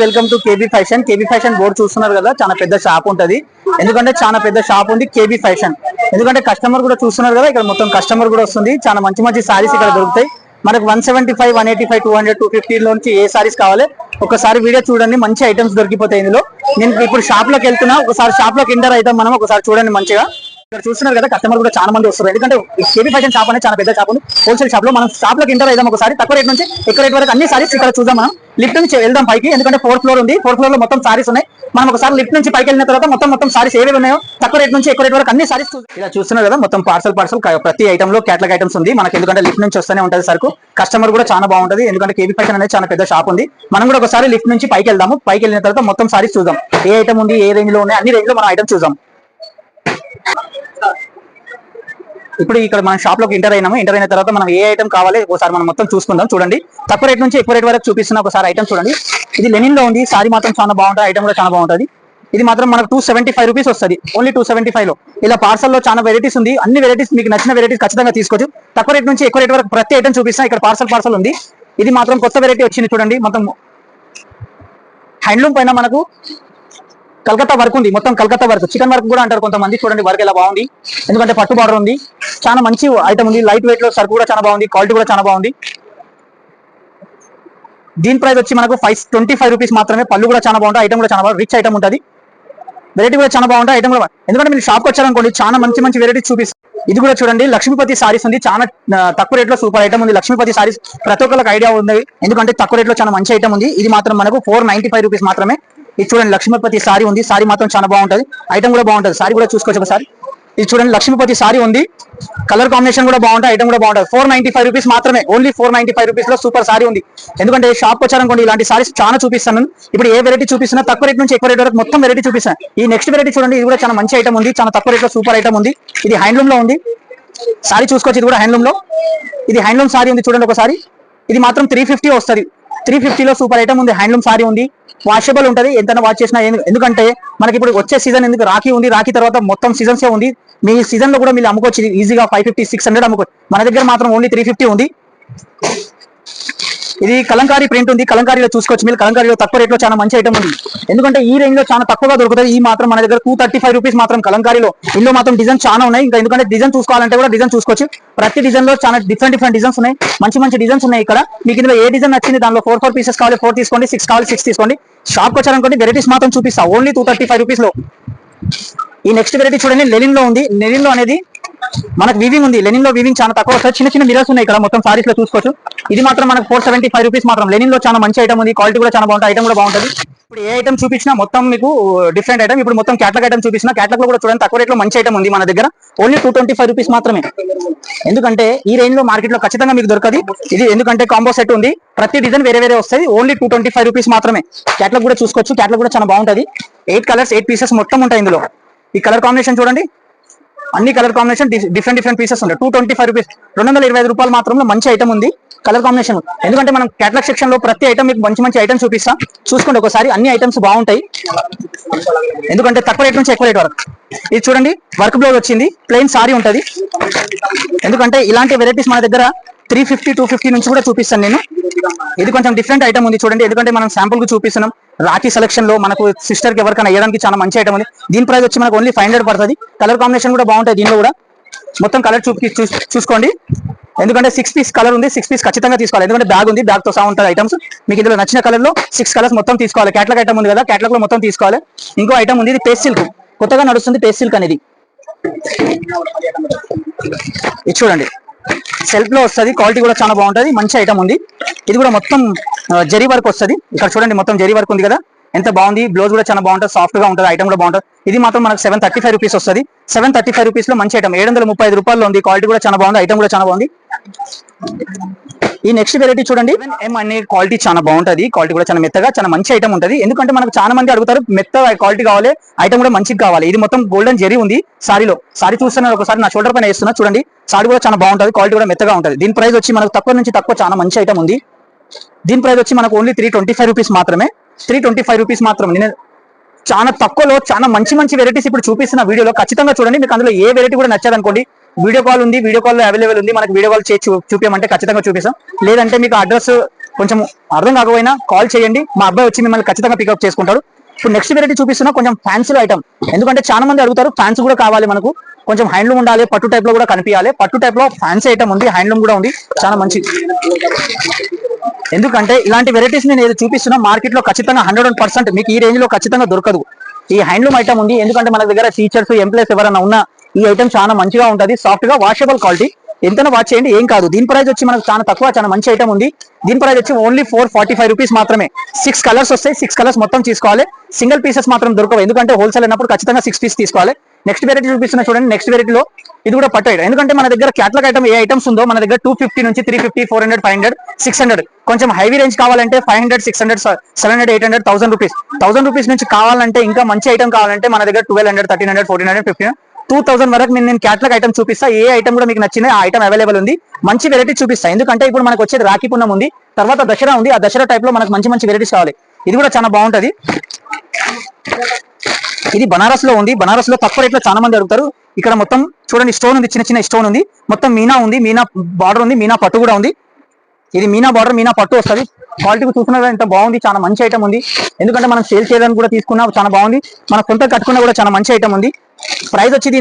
Welcome to KB fashion. KB fashion board చూస్తున్నారు కదా, చాలా పెద్ద షాప్ ఉంటది. ఎందుకంటే చాలా పెద్ద షాప్ ఉంది కేబీ ఫ్యాషన్. ఎందుకంటే కస్టమర్ కూడా చూస్తున్నారు కదా, ఇక్కడ మొత్తం కస్టమర్ కూడా వస్తుంది. చాలా మంచి మంచి సారీస్ ఇక్కడ దొరుకుతాయి మనకు. 175, 185, 200, 250 నుంచి ఏ సారీస్ కావాలి ఒకసారి వీడియో చూడండి. మంచి ఐటమ్స్ దొరికిపోతాయి ఇందులో. నేను ఇప్పుడు షాప్ లోకి వెళ్తున్నా, ఒకసారి షాప్ లోకి ఎంటర్ అవుతాం మనం. ఒకసారి చూడండి మంచిగా. ఇక్కడ చూస్తున్నారు కదా, కస్టమర్ కూడా చాలా మంది వస్తారు. ఎందుకంటే కేబీ ఫ్యాషన్ షాప్ అనేది చాలా పెద్ద షాప్ ఉంది, హోల్సేల్ షాప్ లో. మనం షాప్ లోకి ఎంటర్ అవుదాం ఒకసారి. తక్కువ రేట్ నుంచి ఎక్కువ రేట్ వరకు అన్ని సారీస్ ఇక్కడ చూద్దాం మనం. లిఫ్ట్ నుంచి వెళ్దాం పైకి, ఎందుకంటే 4th ఫ్లోర్ ఉంది. 4th ఫ్లోర్ లో మొత్తం సారీస్ ఉన్నాయి. మనం ఒకసారి లిఫ్ట్ నుంచి పైకి వెళ్ళిన తర్వాత మొత్తం సారీస్ ఏవి ఉన్నాయో తక్కువ రేట్ నుంచి ఎక్కువ రేట్ వరకు అన్ని సారీస్ ఇలా చూస్తున్నారు కదా. మొత్తం పార్సల్ ప్రతి ఐటమ్ లో క్యాటలాగ్ ఐటమ్స్ ఉంది మనకి. ఎందుకంటే లిఫ్ట్ నుంచి వస్తూనే ఉంటుంది సరుకు. కస్టమర్ కూడా చాలా బాగుంటుంది. ఎందుకంటే కేబీ ఫ్యాషన్ అనేది చాలా పెద్ద షాప్ ఉంది. మనం కూడా ఒకసారి లిఫ్ట్ నుంచి పైకి వెళ్దాము. పైకి వెళ్ళిన తర్వాత మొత్తం సారీస్ చూద్దాం. ఏ ఐటమ్ ఉంది, ఏ రేంజ్ లో ఉన్నాయి, అన్ని రేంజ్ లో మనం ఐటమ్ చూద్దాం. ఇప్పుడు ఇక్కడ మనం షాప్ లోకి ఎంటర్ అయినాము. ఎంటర్ అయిన తర్వాత మనం ఏ ఐటమ్ కావాలి ఒకసారి మనం మొత్తం చూసుకుందాం. చూడండి, తక్కువ రేట్ నుంచి ఎక్కువ రేట్ వరకు చూపిస్తున్న ఒకసారి ఐటమ్ చూడండి. ఇది లెనిన్ లో ఉంది. సారీ మాత్రం చాలా బాగుంటుంది, ఐటమ్ కూడా చాలా బాగుంటుంది. ఇది మాత్రం మనకు 275 రూపీస్ వస్తుంది. ఓన్లీ 275 లో. ఇలా పార్సల్ లో చాలా వెరైటీస్ ఉంది. అన్ని వెరైటీస్ మీకు నచ్చిన వెరైటీస్ ఖచ్చితంగా తీసుకోవచ్చు. తక్కువ రేట్ నుంచి ఎక్కువ రేట్ వరకు ప్రతి ఐటమ్ చూపిస్తున్నా. ఇక్కడ పార్సల్ ఉంది. ఇది మాత్రం కొత్త వెరైటీ వచ్చింది చూడండి. మొత్తం హ్యాండ్లూమ్ పైన మనకు కలకత్తా వర్క్ ఉంది. మొత్తం కలకత్తా వర్క్, చికెన్ వర్క్ కూడా అంటారు కొంతమంది. చూడండి వర్క్ ఎలా బాగుంది. ఎందుకంటే పట్టు బార్డర్ ఉంది. చాలా మంచి ఐటమ్ ఉంది. లైట్ వెయిట్ లో సరుకు కూడా చాలా బాగుంది. క్వాలిటీ కూడా చాలా బాగుంది. దీని ప్రైస్ వచ్చి మనకు 525 రూపీస్ మాత్రమే. పళ్ళు కూడా చాలా బాగుంటుంది. ఐటమ్ కూడా చాలా బాగుంది. రిచ్ ఐటమ్ ఉంటుంది. వెరైటీ కూడా చాలా బాగుంటుంది. ఐటమ్ కూడా, ఎందుకంటే మీరు షాప్కి వచ్చారనుకోండి చాలా మంచి మంచి వెరైటీస్ చూపిస్తారు. ఇది కూడా చూడండి, లక్ష్మీపతి సారీస్ ఉంది. చాలా తక్కువ రేట్ లో సూపర్ ఐటమ్ ఉంది. లక్ష్మీపతి సారీస్ ప్రతి ఒక్కరికి ఐడియా ఉంది. ఎందుకంటే తక్కువ రేట్ లో చాలా మంచి ఐటమ్ ఉంది. ఇది మాత్రం మనకు 495 రూపీస్ మాత్రమే. ఇది చూడండి, లక్ష్మీపతి సారీ ఉంది. సారీ మాత్రం చాలా బాగుంటుంది. ఐటమ్ కూడా బాగుంటుంది. సారీ కూడా చూసుకోవచ్చు ఒకసారి. ఇది చూడండి, లక్ష్మీపతి సారీ ఉంది. కలర్ కాంబినేషన్ కూడా బాగుంటుంది. ఐటమ్ కూడా బాగుంటుంది. 495 రూపీస్ మాత్రమే. ఓన్లీ 495 రూపీస్ లో సూపర్ సారీ ఉంది. ఎందుకంటే షాప్ వచ్చారనుకోండి ఇలాంటి సారీస్ చాలా చూపిస్తాను. ఇప్పుడు ఏ వెరైటీ చూపిస్తున్నా తక్కువ రేట్ నుంచి ఎక్కువ రేట్ వరకు మొత్తం వెరైటీ చూపిస్తాను. ఈ నెక్స్ట్ వెరైటీ చూడండి, ఇది కూడా చాలా మంచి ఐటమ్ ఉంది. చాలా తక్కువ రేట్ లో సూపర్ ఐటమ్ ఉంది. ఇది హ్యాండ్లూమ్ లో ఉంది. సారీ చూసుకోవచ్చు. ఇది కూడా హ్యాండ్లూమ్ లో. ఇది హ్యాండ్లూమ్ సారీ ఉంది చూడండి ఒకసారి. ఇది మాత్రం 350 వస్తుంది. 350 లో సూపర్ ఐటమ్ ఉంది. హ్యాండ్లూమ్ సారీ ఉంది. వాషబుల్ ఉంటుంది. ఎంతైనా వాష్ చేసినా. ఎందుకంటే మనకి ఇప్పుడు వచ్చే సీజన్ ఎందుకు రాఖీ ఉంది. రాఖీ తర్వాత మొత్తం సీజన్స్ ఉంది. మీ సీజన్ లో కూడా మీరు అమ్ముకోవచ్చు ఈజీగా. 550, 600 అమ్ముకోవచ్చు. మన దగ్గర మాత్రం ఓన్లీ 350 ఉంది. ఇది కలంకారీ ప్రింట్ ఉంది. కలంకారీలో చూసుకోవచ్చు మీరు. కలంకారీలో తక్కువ రేట్ లో చాలా మంచి ఐటమ్ ఉంది. ఎందుకంటే ఈ రేంజ్ లో చాలా తక్కువగా దొరుకుతుంది. ఈ మాత్రం మన దగ్గర 235 రూపీస్ మాత్రం కలంకారీలో. ఇందులో మాత్రం డిజైన్ చాలా ఉన్నాయి. ఇంకా ఎందుకంటే డిజైన్ చూసుకోవాలంటే కూడా డిజైన్ చూసుకోవచ్చు. ప్రతి డిజైన్ లో చాలా డిఫరెంట్ డిజైన్స్ ఉన్నాయి. మంచి మంచి డిజైన్స్ ఉన్నాయి ఇక్కడ. మీకు ఇందులో ఏ డిజైన్ నచ్చింది దానిలో 4 పీసెస్ కావాలి 4 తీసుకోండి, 6 కావాలి 6 తీసుకోండి. షాప్ వచ్చారనుకోండి వెరైటీస్ మాత్రం చూపిస్తా. ఓన్లీ 235 రూపీస్ లో. ఈ నెక్స్ట్ వెరైటీ చూడండి, లెనిన్ లో ఉంది. లెనిన్ లో అనేది మనకు వీవింగ్ ఉంది. లెనిన్ లో వీవింగ్ చాలా తక్కువ వస్తుంది. చిన్న చిన్న మిరర్స్ ఉన్నాయి ఇక్కడ మొత్తం సారీస్ లో చూసుకోవచ్చు. ఇది మాత్రం మనకు 475 రూపీస్ మాత్రం. లెనిన్ లో చాలా మంచి ఐటమ్ ఉంది. క్వాలిటీ కూడా చాలా బాగుంటుంది. ఐటమ్ కూడా బాగుంటుంది. ఇప్పుడు ఏ ఐటమ్ చూపించినా మొత్తం మీకు డిఫరెంట్ ఐటమ్. ఇప్పుడు మొత్తం క్యాటలాగ్ ఐటమ్ చూపించిన. క్యాటలాగ్ లో కూడా చూడండి తక్కువ రేట్ లో మంచి ఐటమ్ ఉంది మన దగ్గర. ఓన్లీ 225 రూపీస్ మాత్రమే. ఎందుకంటే ఈ రేంజ్ లో మార్కెట్ లో ఖచ్చితంగా మీకు దొరకదు. ఇది ఎందుకంటే కాంబో సెట్ ఉంది. ప్రతి డిజైన్ వేరే వేరే వస్తుంది. ఓన్లీ 225 రూపీస్ మాత్రమే. క్యాటలాగ్ కూడా చూసుకోవచ్చు. క్యాటలాగ్ కూడా చాలా బాగుంటుంది. 8 కలర్స్ 8 పీసెస్ మొత్తం ఉంటాయి ఇందులో. ఈ కలర్ కాంబినేషన్ చూడండి, అన్ని కలర్ కాంబినేషన్ డిఫరెంట్ పీసెస్ ఉంటాయి. 225 రూపీస్, 225 రూపాయలు మాత్రమే మంచి ఐటమ్ ఉంది. Colour combination. ఎందుకంటే మనం క్యాటలాగ్ సెక్షన్ లో ప్రతి ఐటమ్ మీకు మంచి మంచి ఐటమ్స్ చూపిస్తాం. చూసుకోండి ఒకసారి. అన్ని ఐటమ్స్ బాగుంటాయి. ఎందుకంటే తక్కువ రేట్ నుంచి ఎక్కువ రేట్ వరకు. ఇది చూడండి, వర్క్ బ్లౌజ్ వచ్చింది. ప్లెయిన్ సారీ ఉంటుంది. ఎందుకంటే ఇలాంటి వెరైటీస్ మన దగ్గర 350, 250 నుంచి కూడా చూపిస్తాను నేను. ఇది కొంచెం డిఫరెంట్ ఐటమ్ ఉంది చూడండి. ఎందుకంటే మనం శాంపుల్ కు చూపిస్తున్నాం. రాఖీ సెలక్షన్ లో మనకు సిస్టర్ కి ఎవరికైనా వేయడానికి చాలా మంచి ఐటమ్ ఉంది. దీని ప్రైస్ వచ్చి మనకు ఓన్లీ 500 పడుతుంది. కలర్ కాంబినేషన్ కూడా బాగుంటుంది. దీనిలో కూడా మొత్తం కలర్ చూసుకోండి. ఎందుకంటే 6 పీస్ కలర్ ఉంది. 6 పీస్ ఖచ్చితంగా తీసుకోవాలి. ఎందుకంటే బ్యాగ్ ఉంది. బ్యాగ్ తో సహా ఉంటుంది ఐటమ్స్. మీకు ఇందులో నచ్చిన కలర్ లో 6 కలర్స్ మొత్తం తీసుకోవాలి. క్యాటలాగ్ ఐటమ్ ఉంది కదా, క్యాటలాగ్ లో మొత్తం తీసుకోవాలి. ఇంకో ఐటమ్ ఉంది. ఇది పేస్ట్ సిల్క్, కొత్తగా నడుస్తుంది పేస్ట్ సిల్క్ అనేది. ఇది చూడండి, సెల్ఫ్ లో వస్తుంది. క్వాలిటీ కూడా చాలా బాగుంటుంది. మంచి ఐటమ్ ఉంది. ఇది కూడా మొత్తం జరీ వర్క్ వస్తుంది. ఇక్కడ చూడండి మొత్తం జరీ వర్క్ ఉంది కదా, ఎంత బాగుంది. బ్లౌజ్ కూడా చాలా బాగుంటుంది. సాఫ్ట్ గా ఉంటుంది. ఐటమ్ కూడా బాగుంటుంది. ఇది మాత్రం మనకు 735 రూపీస్ వస్తుంది. 735 రూపీస్ లో మంచి ఐటమ్. 735 రూపాయలు ఉంది. క్వాలిటీ కూడా చాలా బాగుంది. ఐటమ్ కూడా చాలా బాగుంది. ఈ నెక్స్ట్ వెరైటీ చూడండి, M అనే క్వాలిటీ చాలా బాగుంటుంది. క్వాలిటీ కూడా చాలా మెత్తగా చాలా మంచి ఐటమ్ ఉంటుంది. ఎందుకంటే మనకు చాలా మంది అడుగుతారు మెత్త క్వాలిటీ కావాలి, ఐటమ్ కూడా మంచిగా కావాలి. ఇది మొత్తం గోల్డెన్ జరీ ఉంది సారీలో. సారీ చూస్తున్నారు ఒకసారి, నా షోల్డర్ పైన వేస్తున్నా చూడండి. సారీ కూడా చాలా బాగుంటుంది. క్వాలిటీ కూడా మెత్తగా ఉంటుంది. దీని ప్రైస్ వచ్చి మనకు తక్కువ నుంచి తక్కువ చాలా మంచి ఐటమ్ ఉంది. దీని ప్రైస్ వచ్చి మనకు ఓన్లీ 325 రూపీస్ మాత్రమే. 325 రూపీస్ మాత్రం. నేను చాలా తక్కువలో చాలా మంచి మంచి వెరైటీస్ ఇప్పుడు చూపిస్తున్న వీడియోలో ఖచ్చితంగా చూడండి. మీకు అందులో ఏ వెరైటీ కూడా నచ్చదనుకోండి, వీడియో కాల్ ఉంది. వీడియో కాల్ అవైలబుల్ ఉంది. మనకు వీడియో కాల్ చేసి చూపించమంటే ఖచ్చితంగా చూపిస్తాం. లేదంటే మీకు అడ్రస్ కొంచెం అర్థం కాకపోయినా కాల్ చేయండి, మా అబ్బాయి వచ్చి మిమ్మల్ని ఖచ్చితంగా పికప్ చేసుకుంటాడు. ఇప్పుడు నెక్స్ట్ వెరైటీ చూపిస్తున్నా కొంచెం ఫ్యాన్సీ ఐటమ్, ఎందుకంటే చాలా మంది అడుగుతారు ఫ్యాన్స్ కూడా కావాలి మనకు, కొంచెం హ్యాండ్లూమ్ ఉండాలి, పట్టు టైప్ లో కూడా కనిపించాలి. పట్టు టైప్ లో ఫ్యాన్సీ ఐటమ్ ఉంది, హ్యాండ్లూమ్ కూడా ఉంది, చాలా మంచి. ఎందుకంటే ఇలాంటి వెరైటీస్ నేను ఏది చూపిస్తున్నా మార్కెట్ లో ఖచ్చితంగా 100% మీకు ఈ రేంజ్ లో ఖచ్చితంగా దొరకదు. ఈ హ్యాండ్లూమ్ ఐటమ్ ఉంది, ఎందుకంటే మన దగ్గర టీచర్స్ ఎంప్లాయీస్ ఎవరైనా ఉన్నా ఈ ఐటమ్ చాలా మంచిగా ఉంటుంది, సాఫ్ట్ గా వాషబుల్ క్వాలిటీ, ఎంతైనా వాచ్ చేయండి ఏం కాదు. దీని ప్రైస్ వచ్చి మనకు చాలా తక్కువ, చాలా మంచి ఐటమ్ ఉంది. దీని ప్రైస్ వచ్చి ఓన్లీ 445 రూపీస్ మాత్రమే. 6 కలర్స్ వస్తాయి, 6 కలర్స్ మొత్తం తీసుకోవాలి, సింగిల్ పీసెస్ మాత్రం దొరకవు, ఎందుకంటే హోల్సేల్ అయినప్పుడు ఖచ్చితంగా 6 పీస్ తీసుకోవాలి. నెక్స్ట్ వెరైటీ చూపిస్తున్నా చూడండి. నెక్స్ట్ వెరైటీలో ఇది కూడా పట్టు ఐటమ్, ఎందుకంటే మన దగ్గర క్యాటలాగ్ ఐటమ్ ఏ ఐటమ్స్ ఉందో మన దగ్గర 250 నుంచి 350, 400, 500, 600, కొంచెం హైవీ రేంజ్ కావాలంటే 500, 600, 700, 800, 1000 రూపీస్. 1000 రూపీస్ నుంచి కావాలంటే ఇంకా మంచి ఐటమ్ కావాలంటే మన దగ్గర 1200, 1300, 1400, 1500, 2000 వరకు నేను క్యాటలాగ్ ఐటమ్ చూపిస్తా. ఏ ఐటమ్ కూడా మీకు నచ్చింది ఆ ఐటమ్ అవైలబుల్ ఉంది. మంచి వెరైటీ చూపిస్తా, ఎందుకంటే ఇప్పుడు మనకు వచ్చేది రాఖీ పున్నం ఉంది, తర్వాత దసరా ఉంది. ఆ దసరా టైప్ లో మనకు మంచి మంచి వెరైటీస్ కావాలి. ఇది కూడా చాలా బాగుంటది. ఇది బనారస్ లో ఉంది, బనారస్ లో తక్కువ రేట్ లో చాలా మంది అడుగుతారు. ఇక్కడ మొత్తం చూడండి స్టోన్ ఉంది, చిన్న చిన్న స్టోన్ ఉంది, మొత్తం మీనా ఉంది, మీనా బార్డర్ ఉంది, మీనా పట్టు కూడా ఉంది. ఇది మీనా బార్డర్, మీనా పట్టు వస్తుంది. క్వాలిటీ చూసుకున్నా ఎంత బాగుంది, చాలా మంచి ఐటమ్ ఉంది. ఎందుకంటే మనం సేల్ చేయడానికి కూడా తీసుకున్నా చాలా బాగుంది, మన సొంత కట్టుకున్నా కూడా చాలా మంచి ఐటమ్ ఉంది. ప్రైస్ వచ్చేది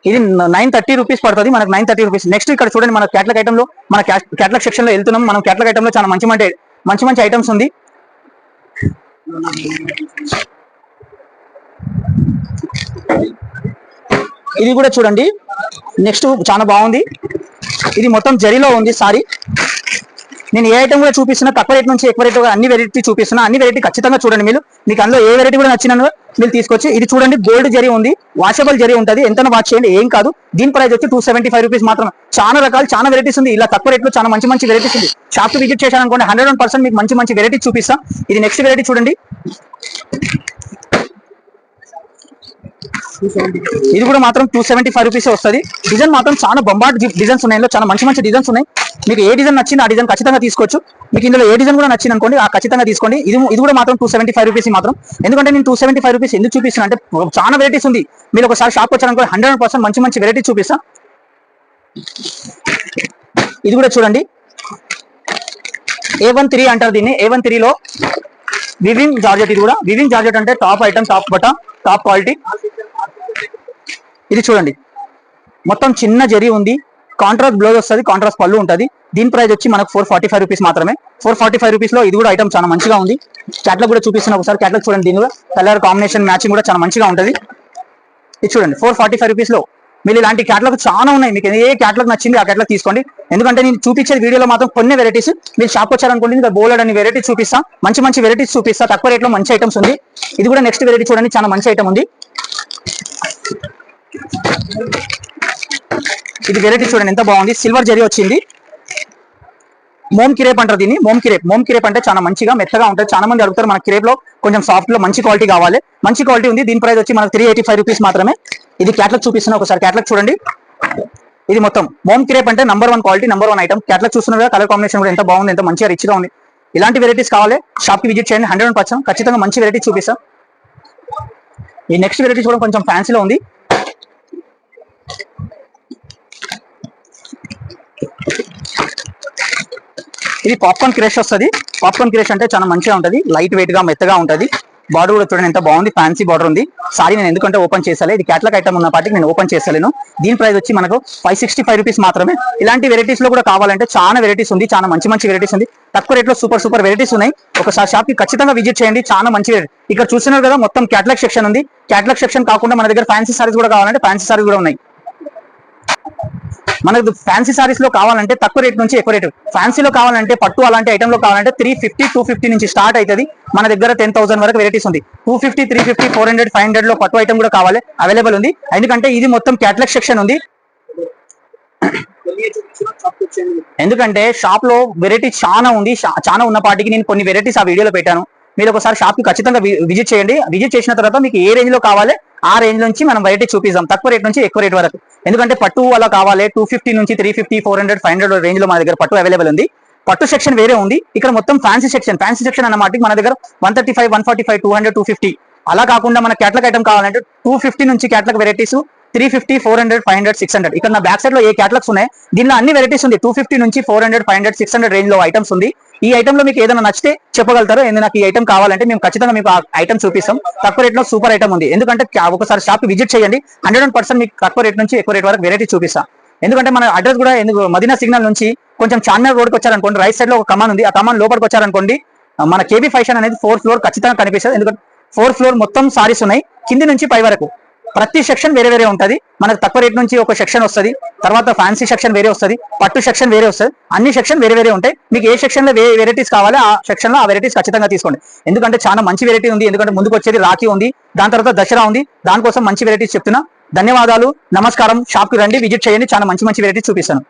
ఇది 930 రూపీస్ పడుతుంది మనకు, 930 రూపీస్. నెక్స్ట్ ఇక్కడ చూడండి మన క్యాటలాగ్ ఐటమ్ లో, మన క్యాటలాగ్ సెక్షన్ లో వెళ్తున్నాం. మనం క్యాటలాగ్ ఐటమ్ లో చాలా మంచి మంచి ఐటమ్స్ ఉంది. ఇది కూడా చూడండి, నెక్స్ట్ చాలా బాగుంది. ఇది మొత్తం జరీలో ఉంది సారీ. నేను ఏ ఐటమ్ కూడా చూపిస్తున్నా, తక్కువ రేట్ నుంచి ఎక్కువ రేట్ అన్ని వెరైటీ చూపిస్తున్నా. అన్ని వెరైటీ ఖచ్చితంగా చూడండి మీకు అందులో ఏ వెరైటీ కూడా నచ్చినా మీరు తీసుకొచ్చి. ఇది చూడండి గోల్డ్ జరీ ఉంది, వాషబుల్ జరీ ఉంటుంది, ఎంతైనా వాచ్ చేయండి ఏం కాదు. దీని ప్రైస్ వచ్చి 275 రూపీస్ మాత్రం. చాలా రకాలు, చాలా వెరైటీస్ ఉంది, ఇలా తక్కువ రేట్లో చాలా మంచి మంచి వెరైటీస్ ఉంది. షాప్ విజిట్ చేశాను అనుకోండి 100% మీకు మంచి మంచి వెరైటీస్ చూపిస్తాం. ఇది నెక్స్ట్ వెరైటీ చూడండి. ఇది కూడా మాత్రం 275 రూపీస్ వస్తుంది. డిజైన్ మాత్రం చాలా బొంబాట్ డిజైన్స్ ఉన్నాయి, చాలా మంచి మంచి డిజైన్స్ ఉన్నాయి. మీకు ఏ డిజైన్ నచ్చింది ఆ డిజైన్ ఖచ్చితంగా తీసుకోవచ్చు. మీకు ఇందులో ఏ డిజైన్ కూడా నచ్చింది అనుకోండి ఆ ఖచ్చితంగా తీసుకోండి. ఇది కూడా మాత్రం 275 రూపీస్ మాత్రం. ఎందుకంటే నేను 275 రూపీస్ ఎందుకు చూపిస్తున్నా అంటే చాలా వెరైటీస్ ఉంది. మీరు ఒకసారి షాప్ వచ్చారనుకో 100% మంచి మంచి వెరైటీస్ చూపిస్తా. ఇది కూడా చూడండి, A13 అంటారు దీన్ని. A13 లో వివింగ్ జార్జెట్. ఇది కూడా వివింగ్ జార్జెట్ అంటే top item, top button, top quality. ఇది చూడండి మొత్తం చిన్న జరీ ఉంది, కాంట్రాస్ట్ బ్లౌజ్ వస్తుంది, కాంట్రాస్ట్ పళ్ళు ఉంటుంది. దీని ప్రైస్ వచ్చి మనకు 445 రూపీస్ మాత్రమే. 445 రూపీస్ లో ఇది కూడా ఐటమ్ చాలా మంచిగా ఉంది. క్యాటలాగ్ కూడా చూపిస్తున్నా ఒకసారి. క్యాటలాగ్ చూడండి, దీని కూడా కలర్ కాంబినేషన్ మ్యాచింగ్ కూడా చాలా మంచిగా ఉంటుంది. ఇది చూడండి 445 రూపీస్ లో మీరు ఇలాంటి క్యాటలాగ్ చాలా ఉన్నాయి. మీకు ఏ క్యాటలాగ్ నచ్చింది ఆ క్యాటలాగ్ తీసుకోండి. ఎందుకంటే నేను చూపించేది వీడియోలో మాత్రం కొన్ని వెరైటీస్. మీరు షాప్ వచ్చారనుకోండి ఇంకా బోల్డ్ అని వెరైటీస్ చూపిస్తా, మంచి మంచి వెరైటీస్ చూపిస్తా. తక్కువ రేట్ లో మంచి ఐటమ్స్ ఉంది. ఇది కూడా నెక్స్ట్ వెరైటీ చూడండి, చాలా మంచి ఐటమ్ ఉంది. ఇది వెరైటీ చూడండి ఎంత బాగుంది, సిల్వర్ జరీ వచ్చింది. మోమ్ కిరేప్ అంటారు దీన్ని, మోమ్ కిరేప్ అంటే చాలా మంచిగా మెత్తగా ఉంటుంది. చాలా మంది అడుగుతారు మన కిరేప్ లో కొంచెం సాఫ్ట్ లో మంచి క్వాలిటీ కావాలి, మంచి క్వాలిటీ ఉంది. దీని ప్రైస్ వచ్చి మనకు 385 రూపీస్ మాత్రమే. ఇది క్యాటలాగ్ చూపిస్తున్నా ఒకసారి. క్యాటలాగ్ చూడండి, ఇది మొత్తం మోమ్ కిరేప్ అంటే number 1 quality, number 1 item. Catalogue చూస్తున్నారు కదా, కలర్ కాంబినేషన్ కూడా ఎంత బాగుంది, ఎంత మంచిగా రిచ్ గా ఉంది. ఇలాంటి వెరైటీస్ కావాలి షాప్ కి విజిట్ చేయండి, 100% ఖచ్చితంగా మంచి వెరైటీ చూపిస్తా. ఈ నెక్స్ట్ వెరైటీ చూడండి కొంచెం ఫ్యాన్సీలో ఉంది. ఇది పాప్కార్న్ క్రష్ వస్తుంది. పాప్కార్న్ క్రష్ అంటే చాలా మంచిగా ఉంటుంది, లైట్ వెయిట్ గా మెత్తగా ఉంటుంది. బార్డర్ కూడా చూడండి ఎంత బాగుంది, ఫ్యాన్సీ బార్డర్ ఉంది. సారీ నేను ఎందుకంటే ఓపెన్ చేసాలి, ఇది క్యాటలాగ్ ఐటమ్ ఉన్న పాటికి నేను ఓపెన్ చేస్తాను. దీని ప్రైస్ వచ్చి మనకు 565 రూపీస్ మాత్రమే. ఇలాంటి వెరైటీస్ లో కూడా కావాలంటే చాలా వెరైటీస్ ఉంది, చాలా మంచి మంచి వెరైటీస్ ఉంది. తక్కువ రేట్ లో సూపర్ వెరైటీస్ ఉన్నాయి. ఒకసారి షాప్ కి ఖచ్చితంగా విజిట్ చేయండి, చాలా మంచి వెరైటీ. ఇక్కడ చూస్తున్నారు కదా మొత్తం క్యాటలాగ్ సెక్షన్ ఉంది. క్యాటలాగ్ సెక్షన్ కాకుండా మన దగ్గర ఫ్యాన్సీ సారీస్ కూడా కావాలంటే ఫ్యాన్సీ సారీస్ కూడా ఉన్నాయి. మనకు ఫ్యాన్సీ సారీస్ లో కావాలంటే తక్కువ రేట్ నుంచి ఎక్కువ రేటు, ఫ్యాన్సీలో కావాలంటే పట్టు అలాంటి ఐటమ్ లో కావాలంటే 350, 250 నుంచి స్టార్ట్ అవుతుంది. మన దగ్గర 10,000 వరకు వెరైటీస్ ఉంది. 250, 350, 400, 500 లో పట్టు ఐటమ్ కూడా కావాలి, అవైలబుల్ ఉంది. ఎందుకంటే ఇది మొత్తం క్యాటలాగ్ సెక్షన్ ఉంది. ఎందుకంటే షాప్ లో వెరైటీ చాలా ఉంది, చాలా ఉన్న పాటికి నేను కొన్ని వెరైటీస్ ఆ వీడియోలో పెట్టాను. మీరు ఒకసారి షాప్ కి ఖచ్చితంగా విజిట్ చేయండి. విజిట్ చేసిన తర్వాత మీకు ఏ రేంజ్ లో కావాలి ఆ రేంజ్ నుంచి మనం వెరైటీ చూపిస్తాం, తక్కువ రేట్ నుంచి ఎక్కువ రేట్ వరకు. ఎందుకంటే పట్టు అలా కావాలి 250 నుంచి 350, 400, 500 రేంజ్ లో మన దగ్గర పట్టు అవైలబుల్ ఉంది. పట్టు సెక్షన్ వేరే ఉంది. ఇక్కడ మొత్తం ఫ్యాన్సీ సెక్షన్ అన్నమాట. మన దగ్గర 135, 145, 200, 250 అలా కాకుండా మన క్యాటలాగ్ ఐటమ్ కావాలంటే 250 నుంచి క్యాటలాగ్ వెరైటీస్ 350, 400, 500, 600. ఇక్కడ నా బ్యాక్ సైడ్ లో ఏ క్యాటలాగ్స్ ఉన్నాయి, దీనిలో అన్ని వెరైటీస్ ఉంది. 250 నుంచి 400, 500, 600 రేంజ్ లో ఐటమ్స్ ఉంది. ఈ ఐటమ్ లో మీకు ఏదైనా నచ్చితే చెప్పగలుగుతారు, నాకు ఈ ఐటమ్ కావాలంటే మేము ఖచ్చితంగా మీకు ఆ ఐటమ్ చూపిస్తాం. తక్కువ రేట్ లో సూపర్ ఐటమ్ ఉంది. ఎందుకంటే ఒకసారి షాప్ విజిట్ చేయండి, 100% మీకు తక్కువ రేట్ నుంచి ఎక్కువ రేట్ వరకు వెరైటీ చూపిస్తాం. ఎందుకంటే మన అడ్రస్ కూడా మదీనా సిగ్నల్ నుంచి కొంచెం చార్మినార్ రోడ్కి వచ్చారనుకోండి, రైట్ సైడ్ లో ఒక కమాన్ ఉంది, ఆ కమాన్ లోపలికి వచ్చారనుకోండి మన కేబీ ఫ్యాషన్ అనేది 4th ఫ్లోర్ ఖచ్చితంగా కనిపిస్తుంది. ఎందుకంటే 4th ఫ్లోర్ మొత్తం సారీస్ ఉన్నాయి, కింది నుంచి పై వరకు ప్రతి సెక్షన్ వేరే వేరే ఉంటుంది. మనకు తక్కువ రేట్ నుంచి ఒక సెక్షన్ వస్తుంది, తర్వాత ఫ్యాన్సీ సెక్షన్ వేరే వస్తుంది, పట్టు సెక్షన్ వేరే వస్తుంది, అన్ని సెక్షన్ వేరే వేరే ఉంటాయి. మీకు ఏ సెక్షన్ లో వెరైటీస్ కావాలి ఆ సెక్షన్ లో ఆ వెరైటీస్ ఖచ్చితంగా తీసుకోండి. ఎందుకంటే చాలా మంచి వెరైటీ ఉంది. ఎందుకంటే ముందుకు వచ్చేది రాఖీ ఉంది, దాని తర్వాత దసరా ఉంది, దానికోసం మంచి వెరైటీస్ చెప్తున్నా. ధన్యవాదాలు, నమస్కారం. షాప్ కి రండి, విజిట్ చేయండి, చాలా మంచి మంచి వెరైటీస్ చూపిస్తాను.